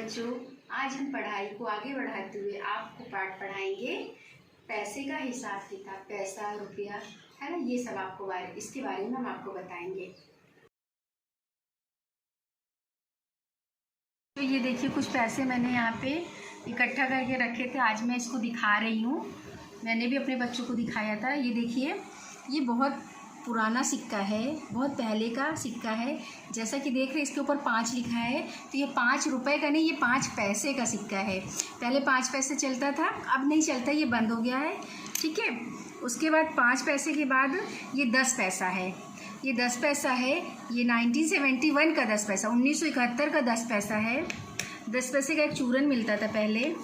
बच्चों, आज हम पढ़ाई को आगे बढ़ाते हुए आपको पाठ पढ़ाएंगे पैसे का हिसाब किताब। पैसा, रुपया है ना, ये सब आपको इसके बारे में हम आपको बताएंगे। तो ये देखिए, कुछ पैसे मैंने यहाँ पे इकट्ठा करके रखे थे। आज मैं इसको दिखा रही हूँ। मैंने भी अपने बच्चों को दिखाया था। ये देखिए, ये बहुत पुराना सिक्का है, बहुत पहले का सिक्का है। जैसा कि देख रहे हैं, इसके ऊपर 5 लिखा है। तो ये 5 रुपए का नहीं, ये 5 पैसे का सिक्का है। पहले 5 पैसे चलता था, अब नहीं चलता, ये बंद हो गया है। ठीक है। उसके बाद 5 पैसे के बाद ये 10 पैसा है। ये 10 पैसा है। ये 1971 का 10 पैसा, 1971 का 10 पैसा है। 10 पैसे का एक चूरन मिलता था पहले।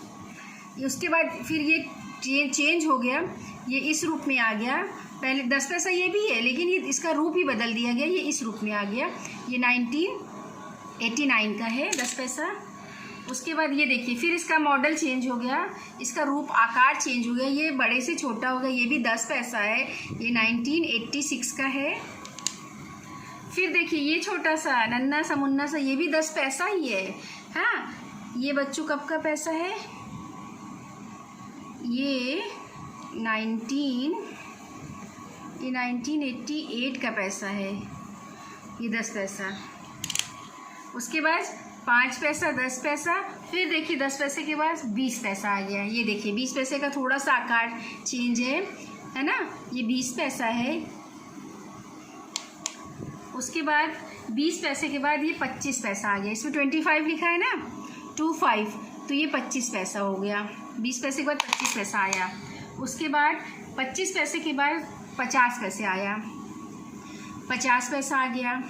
उसके बाद फिर ये चेंज हो गया, ये इस रूप में आ गया। पहले 10 पैसा ये भी है, लेकिन ये इसका रूप ही बदल दिया गया, ये इस रूप में आ गया। ये 1989 का है 10 पैसा। उसके बाद ये देखिए, फिर इसका मॉडल चेंज हो गया, इसका रूप आकार चेंज हो गया, ये बड़े से छोटा हो गया। ये भी 10 पैसा है, ये 1986 का है। फिर देखिए, ये छोटा सा नन्ना सा मुन्ना सा, ये भी 10 पैसा ही है। हाँ, ये बच्चों कब का पैसा है? ये 1988 का पैसा है, ये 10 पैसा। उसके बाद 5 पैसा, 10 पैसा। फिर देखिए, 10 पैसे के बाद 20 पैसा आ गया। ये देखिए, 20 पैसे का थोड़ा सा आकार चेंज है ना, ये 20 पैसा है। उसके बाद 20 पैसे के बाद ये 25 पैसा आ गया। इसमें 25 लिखा है ना, 25, तो ये 25 पैसा हो गया। 20 पैसे के बाद 25 पैसा आया। उसके बाद 25 पैसे के बाद 50 पैसे आया, 50 पैसा आ गया।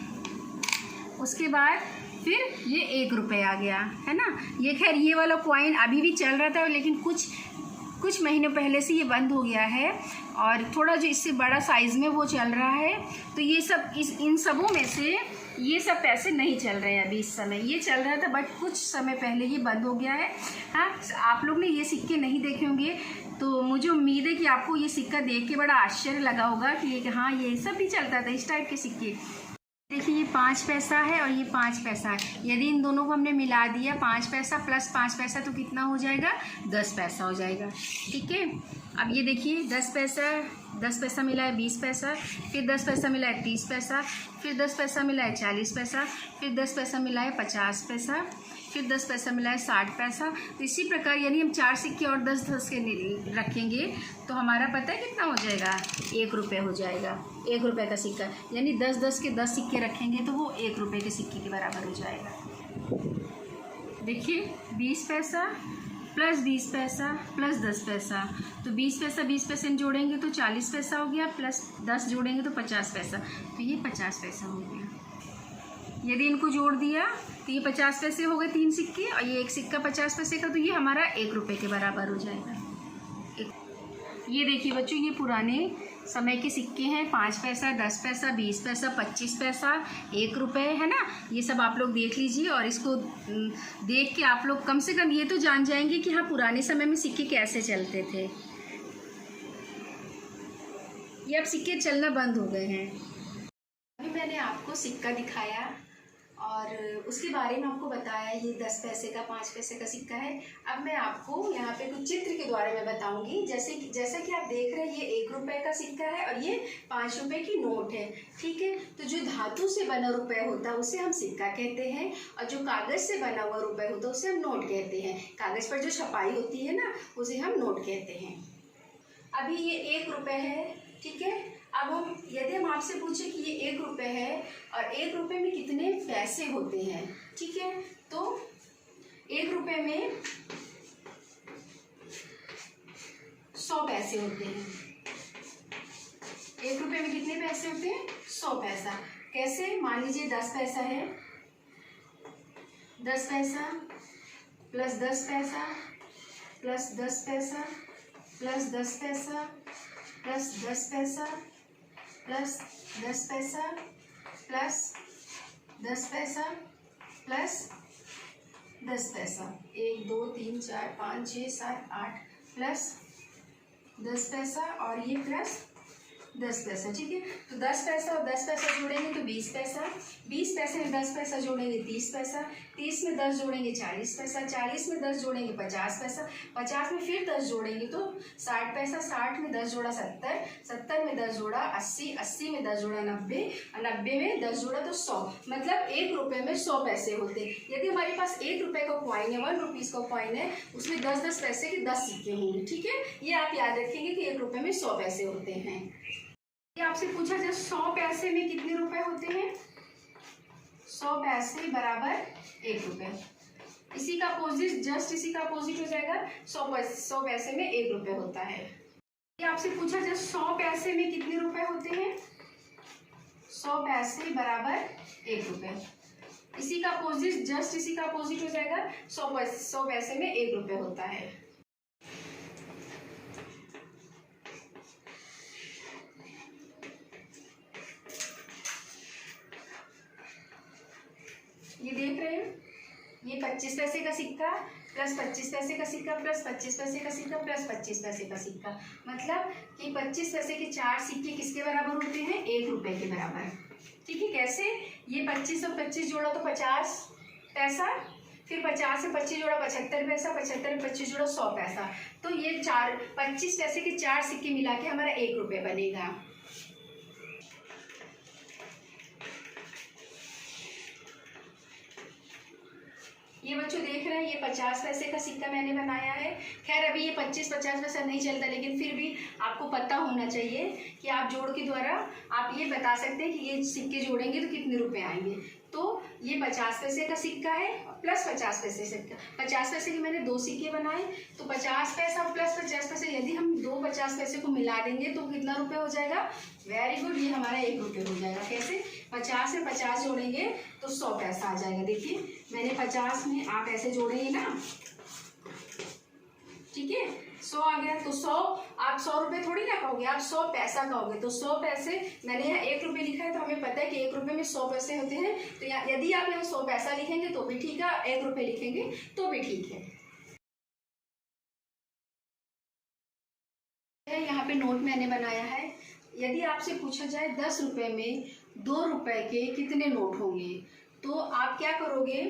उसके बाद फिर ये 1 रुपये आ गया, है ना। ये खैर, ये वाला कॉइन अभी भी चल रहा था, लेकिन कुछ महीनों पहले से ये बंद हो गया है, और थोड़ा जो इससे बड़ा साइज़ में वो चल रहा है। तो ये सब इन सबों में से ये सब पैसे नहीं चल रहे हैं अभी इस समय। ये चल रहा था, बट कुछ समय पहले ये बंद हो गया है। हाँ, आप लोग ने ये सिक्के नहीं देखे होंगे, तो मुझे उम्मीद है कि आपको ये सिक्का देख के बड़ा आश्चर्य लगा होगा कि हाँ, ये सब भी चलता था, इस टाइप के सिक्के। देखिए, ये 5 पैसा है और ये 5 पैसा है। यदि इन दोनों को हमने मिला दिया, 5 पैसा प्लस 5 पैसा, तो कितना हो जाएगा? 10 पैसा हो जाएगा। ठीक है। अब ये देखिए, 10 पैसा मिला है 20 पैसा, फिर 10 पैसा मिला है 30 पैसा, फिर 10 पैसा मिला है 40 पैसा, फिर 10 पैसा मिला है 50 पैसा, फिर 10 पैसा मिला है 60 पैसा। तो इसी प्रकार यानी हम 4 सिक्के और 10 के रखेंगे तो हमारा पता है कितना हो जाएगा? 1 रुपये हो जाएगा। 1 रुपये का सिक्का, यानी 10 के 10 सिक्के रखेंगे तो वो 1 रुपये के सिक्के के बराबर हो जाएगा। देखिए, 20 पैसा प्लस 20 पैसा प्लस 10 पैसा, तो 20 पैसा जोड़ेंगे तो 40 पैसा हो गया, प्लस 10 जोड़ेंगे तो 50 पैसा, तो ये 50 पैसा हो गया। यदि इनको जोड़ दिया तो ये 50 पैसे हो गए 3 सिक्के, और ये एक सिक्का 50 पैसे का, तो ये हमारा 1 रुपये के बराबर हो जाएगा। ये देखिए बच्चों, ये पुराने समय के सिक्के हैं। 5 पैसा, 10 पैसा, 20 पैसा, 25 पैसा, 1 रुपये, है ना। ये सब आप लोग देख लीजिए, और इसको देख के आप लोग कम से कम ये तो जान जाएंगे कि हाँ, पुराने समय में सिक्के कैसे चलते थे। ये अब सिक्के चलना बंद हो गए हैं। अभी मैंने आपको सिक्का दिखाया और उसके बारे में आपको बताया, ये 10 पैसे का, 5 पैसे का सिक्का है। अब मैं आपको यहाँ पे कुछ चित्र के द्वारा मैं बताऊंगी। जैसा कि आप देख रहे हैं, ये 1 रुपये का सिक्का है और ये 5 रुपये की नोट है। ठीक है। तो जो धातु से बना रुपये होता है उसे हम सिक्का कहते हैं, और जो कागज़ से बना हुआ रुपये होता है उसे हम नोट कहते हैं। कागज़ पर जो छपाई होती है ना, उसे हम नोट कहते हैं। अभी ये 1 रुपये है। ठीक है। अब यदि हम आपसे पूछे कि ये 1 रुपये है और 1 रुपये में कितने पैसे होते हैं, ठीक है, तो 1 रुपये में 100 पैसे होते हैं। 1 रुपये में कितने पैसे होते हैं? 100 पैसा। कैसे? मान लीजिए 10 पैसा है, 10 पैसा प्लस 10 पैसा प्लस 10 पैसा प्लस 10 पैसा प्लस 10 पैसा प्लस 10 पैसा प्लस 10 पैसा प्लस 10 पैसा, 1 2 3 4 5 6 7 8 प्लस 10 पैसा, और ये प्लस 10 पैसा, ठीक है। तो 10 पैसा और 10 पैसा जोड़ेंगे तो 20 पैसा, 20 पैसे में 10 पैसा जोड़ेंगे 30 पैसा, 30 में 10 जोड़ेंगे 40 पैसा, 40 में 10 जोड़ेंगे 50 पैसा, 50 में फिर 10 जोड़ेंगे तो 60 पैसा, 60 में 10 जोड़ा 70, 70 में 10 जोड़ा 80, 80 में 10 जोड़ा 90, 90 में 10 जोड़ा तो 100, मतलब 1 रुपये में 100 पैसे होते। यदि हमारे पास 1 रुपये का कॉइन है, 1 रुपीज़ का कॉइन है, उसमें 10-10 पैसे के 10 सिक्के होंगे, ठीक है। ये आप याद रखेंगे कि 1 रुपये में 100 पैसे होते हैं। ये आपसे पूछा जाए 100 पैसे में कितने रुपए होते हैं, 100 पैसे बराबर 1 रुपये। इसी का अपोजिट, जस्ट इसी का अपोजिट हो जाएगा, 100 पैसे में 1 रुपये होता है। ये आपसे पूछा जाए 100 पैसे में कितने रुपए होते हैं, 100 पैसे बराबर 1 रुपये। इसी का अपोजिट, जस्ट इसी का अपोजिट हो जाएगा, 100 पैसे में 1 रुपये होता है। ये देख रहे हैं, ये 25 पैसे का सिक्का प्लस 25 पैसे का सिक्का प्लस 25 पैसे का सिक्का प्लस 25 पैसे का सिक्का, मतलब कि 25 पैसे के 4 सिक्के किसके बराबर होते हैं, 1 रुपये के बराबर, ठीक है। कैसे, ये 25 और 25 जोड़ा तो 50 पैसा, फिर 50 से 25 जोड़ा 75 पैसा, 75 में 25 जोड़ा 100 पैसा, तो ये 25 पैसे के 4 सिक्के मिला के हमारा 1 रुपये बनेगा। ये बच्चों देख रहे हैं, ये 50 पैसे का सिक्का मैंने बनाया है। खैर अभी ये 25-50 पैसा नहीं चलता, लेकिन फिर भी आपको पता होना चाहिए कि आप जोड़ के द्वारा आप ये बता सकते हैं कि ये सिक्के जोड़ेंगे तो कितने रुपए आएंगे। तो ये 50 पैसे का सिक्का है प्लस 50 पैसे सिक्का, 50 पैसे के मैंने 2 सिक्के बनाए, तो 50 पैसा प्लस 50 पैसे, यदि हम 2 50 पैसे को मिला देंगे तो कितना रुपये हो जाएगा, वेरी गुड, ये हमारा 1 रुपये हो जाएगा। कैसे, 50 से 50 जोड़ेंगे तो 100 पैसा आ जाएगा। देखिए मैंने 50 में आप ऐसे जोड़ेंगे ना, ठीक है, 100 आ गया, तो 100 आप 100 रुपये थोड़ी ना कहोगे, आप 100 पैसा कहोगे। तो 100 पैसे, मैंने यहाँ 1 रुपये लिखा है तो हमें पता है कि 1 रुपये में 100 पैसे होते हैं। तो यदि आप यहाँ 100 पैसा लिखेंगे तो भी ठीक है, 1 रुपये लिखेंगे तो भी ठीक है। यहाँ पे नोट मैंने बनाया है। यदि आपसे पूछा जाए 10 रुपये में 2 रुपये के कितने नोट होंगे, तो आप क्या करोगे,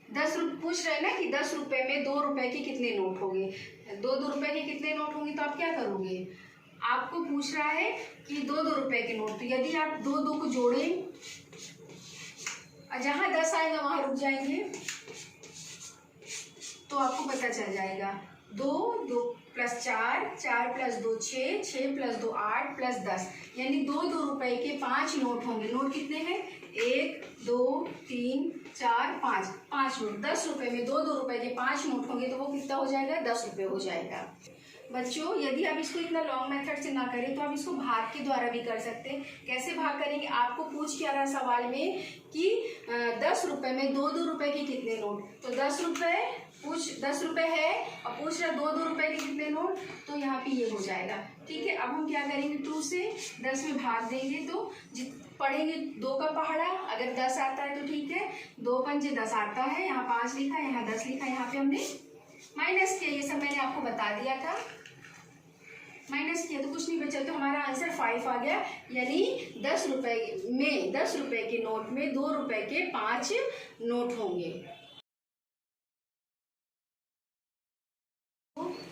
10 रुपये पूछ रहे हैं ना कि 10 रुपये में 2 रुपये के कितने नोट होंगे, 2 रुपये के कितने नोट होंगे, तो आप क्या करोगे, आपको पूछ रहा है कि 2 रुपये के नोट, तो यदि आप 2 को जोड़ें, जहाँ 10 आएगा वहाँ रुक जाएंगे, तो आपको पता चल जाएगा 2 प्लस 4, 4 प्लस 2 6, 6 प्लस 2 8 प्लस 10, यानी 2 रुपये के 5 नोट होंगे। नोट कितने हैं, 1 2 3 4 5, 5 नोट। 10 रुपये में 2 रुपये के 5 नोट होंगे तो वो कितना हो जाएगा, 10 रुपये हो जाएगा। बच्चों यदि आप इसको इतना लॉन्ग मेथड से ना करें तो आप इसको भाग के द्वारा भी कर सकते हैं। कैसे भाग करेंगे, आपको पूछ क्या रहा सवाल में कि 10 रुपये में 2 रुपये के कितने नोट, तो 10 रुपये है और पूछ रहा 2 रुपये के कितने नोट, तो यहाँ पे ये हो जाएगा, ठीक है। अब हम क्या करेंगे, 2 से 10 में भाग देंगे तो पढ़ेंगे 2 का पहाड़ा, अगर 10 आता है तो ठीक है, 2 पंजे 10 आता है, यहाँ 5 लिखा है, यहाँ 10 लिखा है, यहाँ पे हमने माइनस किया, ये सब मैंने आपको बता दिया था, माइनस किया तो कुछ नहीं बचा, तो हमारा आंसर 5 आ गया। यानी 10 रुपये के नोट में 2 रुपये के 5 नोट होंगे।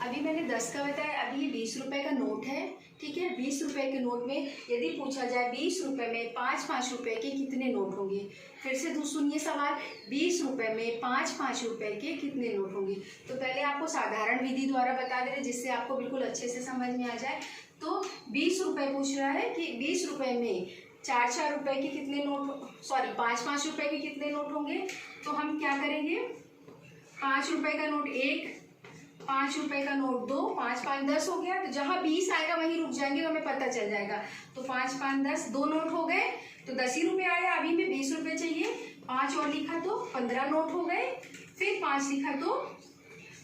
अभी मैंने 10 का बताया, अभी ये 20 रुपये का नोट है, ठीक है। 20 रुपये के नोट में यदि पूछा जाए 20 रुपये में 5-5 रुपये के कितने नोट होंगे, फिर से सुनिए सवाल, 20 रुपये में 5-5 रुपये के कितने नोट होंगे। तो पहले आपको साधारण विधि द्वारा बता दे रहे, जिससे आपको बिल्कुल अच्छे से समझ में आ जाए। तो 20 रुपये पूछ रहा है कि 20 रुपये में 4-4 रुपये के कितने नोट, 5-5 रुपये के कितने नोट होंगे। तो हम क्या करेंगे, 5 रुपये का नोट 1, 5 रुपये का नोट 2, 5-5 10 हो गया, तो जहाँ 20 आएगा वहीं रुक जाएंगे, हमें पता चल जाएगा। तो 5-5 10, 2 नोट हो गए तो 10 ही रुपये आया। अभी में 20 रुपये चाहिए, 5 और लिखा तो 15 नोट हो गए, फिर 5 लिखा तो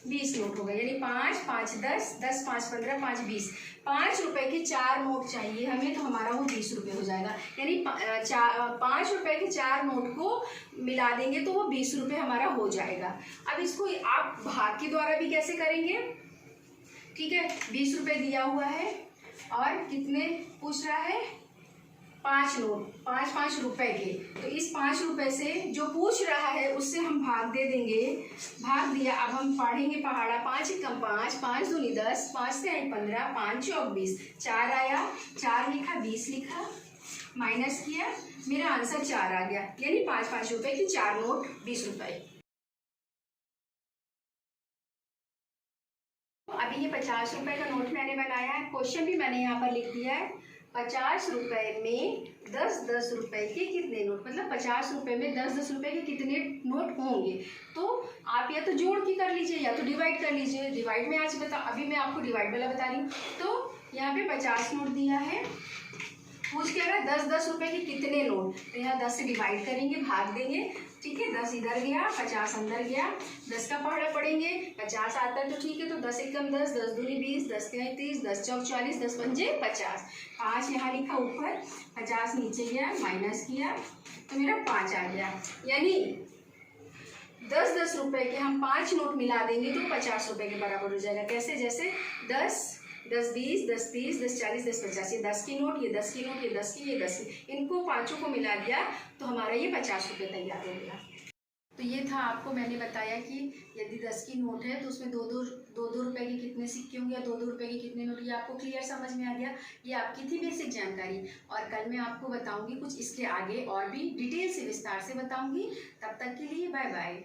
20 नोट हो गए, यानी 5-5 10, 10 5 15, 5 20, 5 रुपये के 4 नोट चाहिए हमें, तो हमारा वो 20 रुपये हो जाएगा। यानी 5 रुपये के 4 नोट को मिला देंगे तो वो 20 रुपये हमारा हो जाएगा। अब इसको आप भाग के द्वारा भी कैसे करेंगे, ठीक है। 20 रुपये दिया हुआ है और कितने पूछ रहा है, 5 नोट, 5 रुपए के। तो इस 5 रुपए से जो पूछ रहा है उससे हम भाग दे देंगे। भाग दिया, अब हम पढ़ेंगे पहाड़ा। 5 एकम 5, 5 दूनी 10, 5 से 8 15, 5 चौक 20, 4 आया, 4 लिखा, 20 लिखा, माइनस किया, मेरा आंसर 4 आ गया। यानी 5 रुपए की 4 नोट 20 रुपए। अभी ये 50 रुपए का नोट मैंने बनाया है। क्वेश्चन भी मैंने यहाँ पर लिख दिया है। 50 रुपए में 10 रुपए के कितने नोट, मतलब 50 रुपए में 10 रुपए के कितने नोट होंगे। तो आप या तो जोड़ के कर लीजिए या तो डिवाइड कर लीजिए। डिवाइड में आज अभी मैं आपको डिवाइड वाला बता रही हूँ। तो यहाँ पे 50 नोट दिया है, पूछ क्या रहा है 10 रुपए के कितने नोट। तो यहाँ 10 से डिवाइड करेंगे, भाग देंगे, ठीक है। 10 इधर गया, 50 अंदर गया, 10 का पहाड़ा पढ़ेंगे, 50 आता है तो ठीक है। तो 10 एकम 10, 10 दूनी 20, 10 तिहाई 30, 10 चौक 40, 10 पंजे 50। 5 यहाँ लिखा ऊपर, 50 नीचे गया, माइनस किया, तो मेरा 5 आ गया। यानी 10 रुपए के हम 5 नोट मिला देंगे तो 50 रुपए के बराबर हो जाएगा। कैसे, जैसे 10 20, 10 30, 10 40, 10 50, ये 10 की नोट, ये 10 की नोट, ये 10 की, ये 10 की, इनको पांचों को मिला दिया तो हमारा ये 50 रुपये तैयार हो गया। तो ये था, आपको मैंने बताया कि यदि 10 की नोट है तो उसमें दो रुपए के कितने सिक्के होंगे, 2 रुपए के कितने नोट। ये आपको क्लियर समझ में आ गया। ये आपकी थी बेसिक जानकारी। और कल मैं आपको बताऊंगी कुछ इसके आगे और भी डिटेल से, विस्तार से बताऊंगी। तब तक के लिए बाय बाय।